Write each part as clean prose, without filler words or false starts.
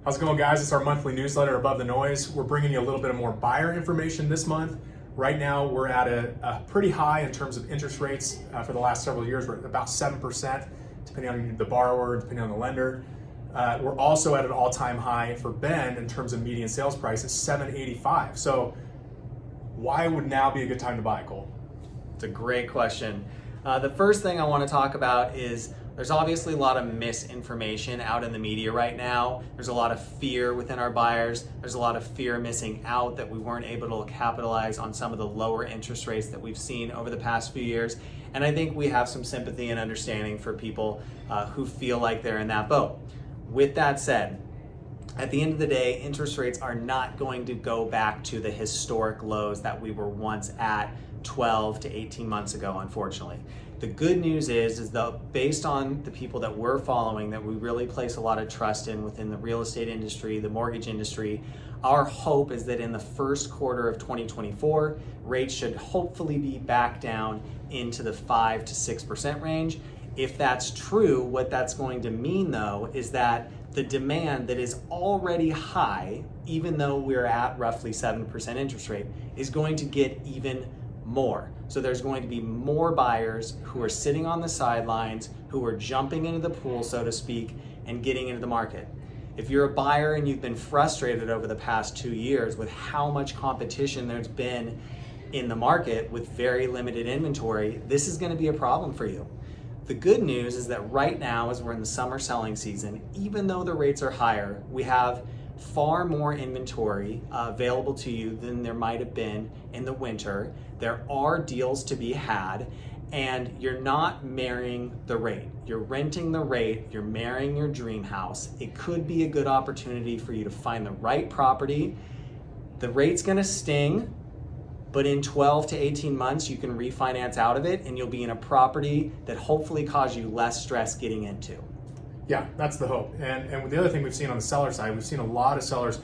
How's it going, guys? It's our monthly newsletter, Above the Noise. We're bringing you a little bit of more buyer information this month. Right now, we're at a pretty high in terms of interest rates for the last several years. We're at about 7%, depending on the borrower, depending on the lender. We're also at an all-time high for Ben in terms of median sales price at $785. So why would now be a good time to buy, Cole? It's a great question. The first thing I want to talk about is there's obviously a lot of misinformation out in the media right now. There's a lot of fear within our buyers. There's a lot of fear missing out that we weren't able to capitalize on some of the lower interest rates that we've seen over the past few years. And I think we have some sympathy and understanding for people who feel like they're in that boat. With that said, at the end of the day, interest rates are not going to go back to the historic lows that we were once at 12 to 18 months ago, unfortunately. The good news is that based on the people that we're following, that we really place a lot of trust in within the real estate industry, the mortgage industry, our hope is that in the first quarter of 2024, rates should hopefully be back down into the 5 to 6% range. If that's true, what that's going to mean though is that the demand that is already high, even though we're at roughly 7% interest rate, is going to get even more. So there's going to be more buyers who are sitting on the sidelines, who are jumping into the pool, so to speak, and getting into the market. If you're a buyer and you've been frustrated over the past 2 years with how much competition there's been in the market with very limited inventory, this is going to be a problem for you. The good news is that right now, as we're in the summer selling season, even though the rates are higher, we have far more inventory available to you than there might have been in the winter. There are deals to be had, and you're not marrying the rate. You're renting the rate, you're marrying your dream house. It could be a good opportunity for you to find the right property. The rate's gonna sting, but in 12 to 18 months, you can refinance out of it and you'll be in a property that hopefully cause you less stress getting into. Yeah, that's the hope. And the other thing we've seen on the seller side, we've seen a lot of sellers,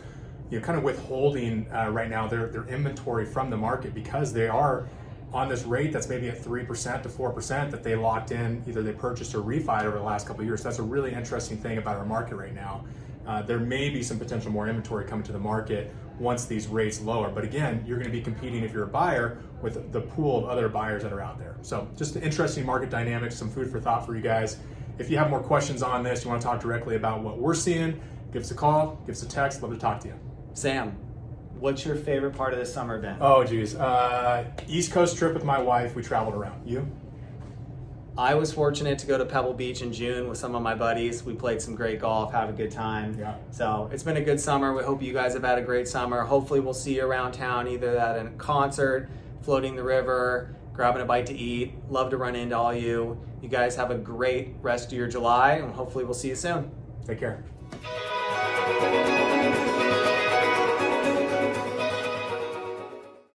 kind of withholding right now their inventory from the market because they are on this rate that's maybe at 3% to 4% that they locked in, either they purchased or refied over the last couple of years. So that's a really interesting thing about our market right now. There may be some potential more inventory coming to the market once these rates lower. But again, you're going to be competing if you're a buyer with the pool of other buyers that are out there. So just an interesting market dynamics, some food for thought for you guys. If you have more questions on this, you want to talk directly about what we're seeing, give us a call, give us a text. Love to talk to you. Sam, what's your favorite part of this summer been? Oh, geez. East Coast trip with my wife. We traveled around. You? I was fortunate to go to Pebble Beach in June with some of my buddies. We played some great golf, had a good time. Yeah. So it's been a good summer. We hope you guys have had a great summer. Hopefully we'll see you around town, either at a concert, floating the river, grabbing a bite to eat. Love to run into all you. You guys have a great rest of your July, and hopefully we'll see you soon. Take care.